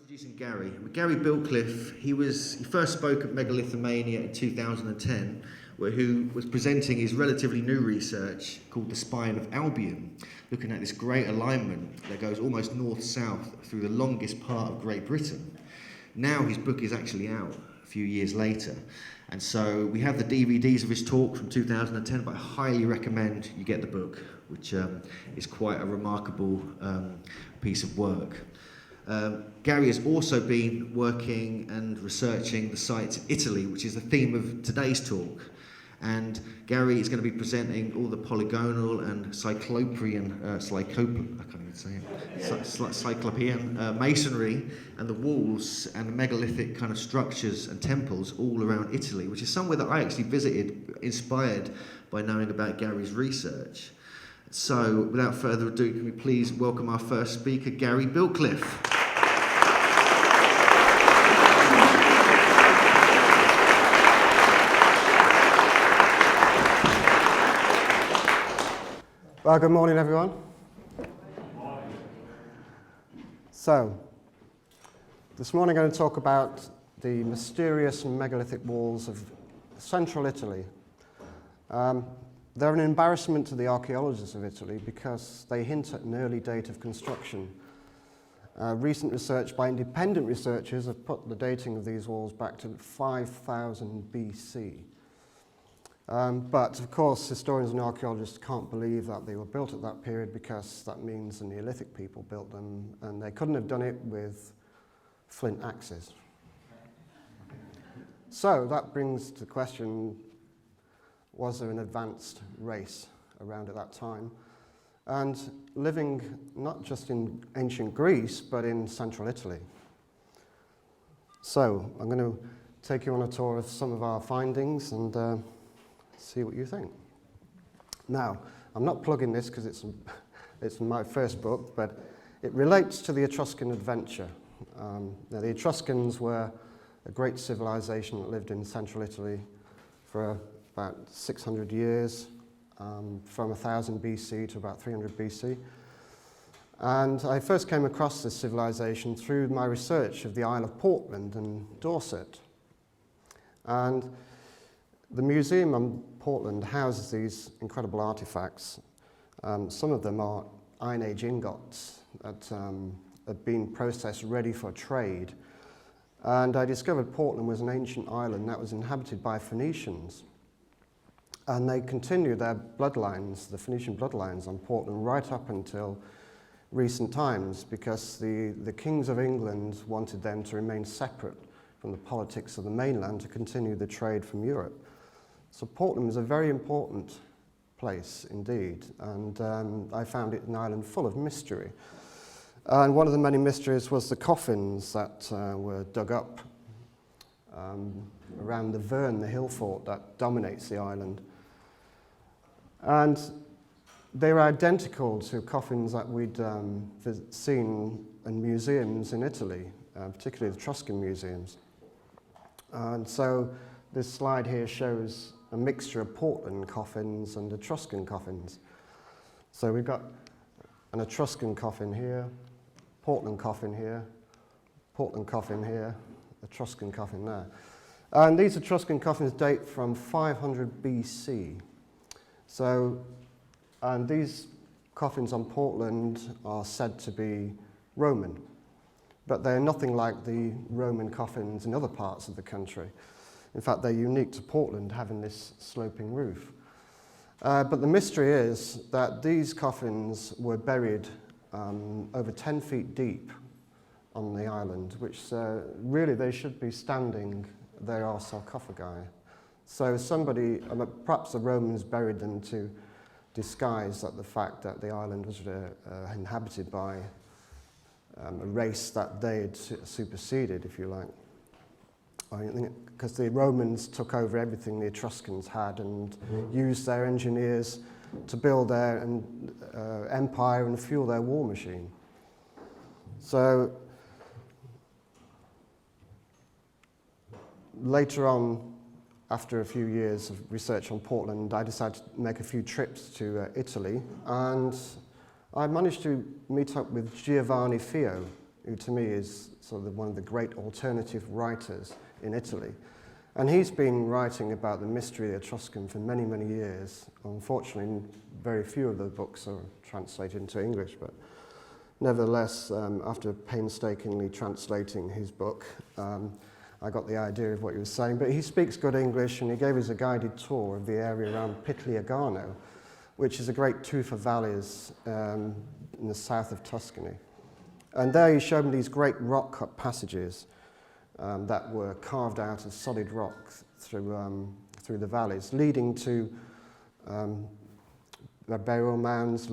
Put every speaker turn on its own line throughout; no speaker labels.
Introducing Gary. Gary Biltcliffe, he first spoke at Megalithomania in 2010, who was presenting his relatively new research called the Spine of Albion, looking at this great alignment that goes almost north-south through the longest part of Great Britain. Now his book is actually out a few years later, and so we have the DVDs of his talk from 2010, but I highly recommend you get the book, which is quite a remarkable piece of work. Gary has also been working and researching the sites in Italy, which is the theme of today's talk. And Gary is going to be presenting all the polygonal and cyclopean masonry and the walls and the megalithic kind of structures and temples all around Italy, which is somewhere that I actually visited, inspired by knowing about Gary's research. So, without further ado, can we please welcome our first speaker, Gary Biltcliffe.
Well, good morning, everyone. So, this morning I'm going to talk about the mysterious and megalithic walls of central Italy. They're an embarrassment to the archaeologists of Italy because they hint at an early date of construction. Recent research by independent researchers have put the dating of these walls back to 5000 BC. But of course, historians and archaeologists can't believe that they were built at that period because that means the Neolithic people built them, and they couldn't have done it with flint axes. So that brings to the question, was there an advanced race around at that time? And living not just in ancient Greece, but in central Italy. So I'm going to take you on a tour of some of our findings and see what you think. Now, I'm not plugging this because it's my first book, but it relates to the Etruscan adventure. Now, the Etruscans were a great civilization that lived in central Italy for about 600 years, from 1000 BC to about 300 BC. And I first came across this civilization through my research of the Isle of Portland and Dorset. And the museum on Portland houses these incredible artifacts. Some of them are Iron Age ingots that have been processed ready for trade. And I discovered Portland was an ancient island that was inhabited by Phoenicians. And they continued their bloodlines, the Phoenician bloodlines on Portland, right up until recent times, because the kings of England wanted them to remain separate from the politics of the mainland to continue the trade from Europe. So Portland was a very important place indeed, and I found it an island full of mystery. And one of the many mysteries was the coffins that were dug up around the Verne, the hill fort that dominates the island. And they were identical to coffins that we'd seen in museums in Italy, particularly the Etruscan museums. And so this slide here shows a mixture of Portland coffins and Etruscan coffins. So we've got an Etruscan coffin here, Portland coffin here, Portland coffin here, Etruscan coffin there. And these Etruscan coffins date from 500 BC. So, and these coffins on Portland are said to be Roman, but they're nothing like the Roman coffins in other parts of the country. In fact, they're unique to Portland, having this sloping roof. But the mystery is that these coffins were buried over 10 feet deep on the island, which really they should be standing. They are sarcophagi. So somebody, perhaps the Romans buried them to disguise the fact that the island was inhabited by a race that they had superseded, if you like. Because the Romans took over everything the Etruscans had and used their engineers to build their empire and fuel their war machine. So later on, after a few years of research on Portland, I decided to make a few trips to Italy, and I managed to meet up with Giovanni Fio who to me is sort of one of the great alternative writers in Italy. And he's been writing about the mystery of the Etruscan for many, many years. Unfortunately, very few of the books are translated into English, but nevertheless, after painstakingly translating his book, I got the idea of what he was saying. But he speaks good English, and he gave us a guided tour of the area around Pitliagano, which is a great tufa valleys in the south of Tuscany. And there he showed me these great rock-cut passages that were carved out of solid rock through the valleys, leading to burial mounds,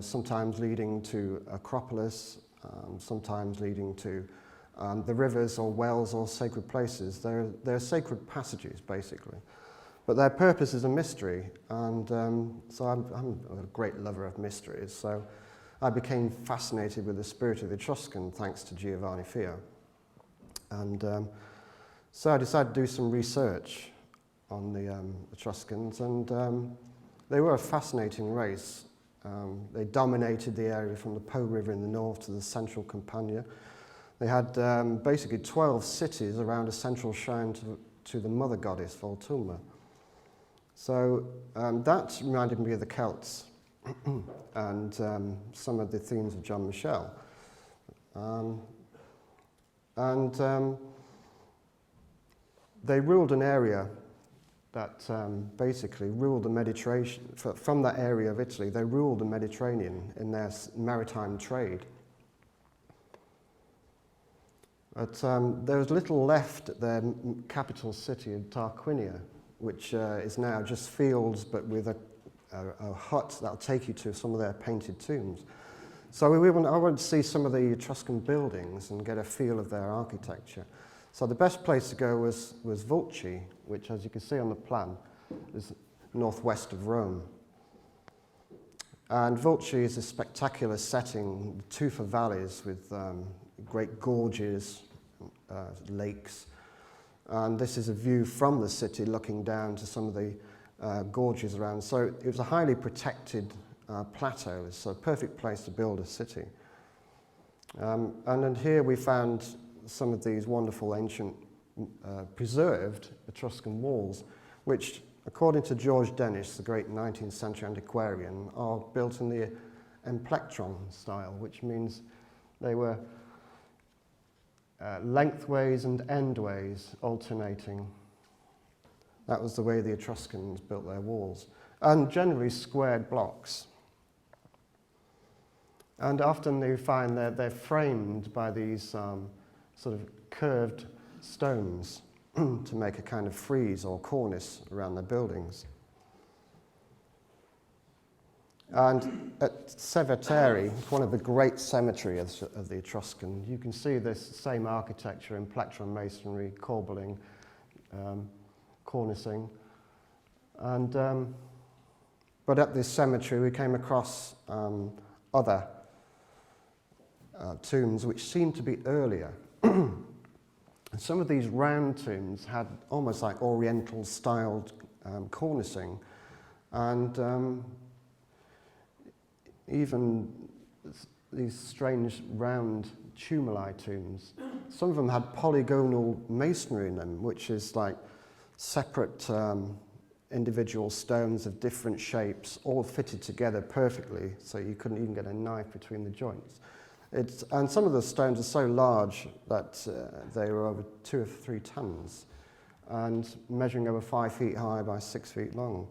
sometimes leading to Acropolis, sometimes leading to the rivers or wells or sacred places. They're sacred passages, basically. But their purpose is a mystery, and so I'm a great lover of mysteries. So I became fascinated with the spirit of the Etruscan thanks to Giovanni Fio. And so I decided to do some research on the Etruscans, and they were a fascinating race. They dominated the area from the Po River in the north to the central Campania. They had basically 12 cities around a central shrine to the mother goddess, Volturma. So that reminded me of the Celts and some of the themes of John Michel. They ruled an area that basically ruled the Mediterranean. From that area of Italy, they ruled the Mediterranean in their maritime trade. But there was little left at their capital city of Tarquinia, which is now just fields, but with a hut that'll take you to some of their painted tombs. So I wanted to see some of the Etruscan buildings and get a feel of their architecture. So the best place to go was Vulci, which, as you can see on the plan, is northwest of Rome. And Vulci is a spectacular setting, the tufa valleys with great gorges, lakes. And this is a view from the city looking down to some of the gorges around. So it was a highly protected plateau. It's a perfect place to build a city. And then here we found some of these wonderful ancient preserved Etruscan walls, which, according to George Dennis, the great 19th century antiquarian, are built in the emplectron style, which means they were lengthways and endways alternating. That was the way the Etruscans built their walls. And generally squared blocks. And often you find that they're framed by these sort of curved stones to make a kind of frieze or cornice around their buildings. And at Seveteri, one of the great cemeteries of the Etruscan, you can see this same architecture in plectron masonry, corbelling, cornicing. And, but at this cemetery we came across other tombs which seemed to be earlier. Some of these round tombs had almost like oriental styled cornicing, and even these strange round tumuli tombs. Some of them had polygonal masonry in them, which is like separate individual stones of different shapes, all fitted together perfectly, so you couldn't even get a knife between the joints. And some of the stones are so large that they were over 2 or 3 tons and measuring over 5 feet high by 6 feet long.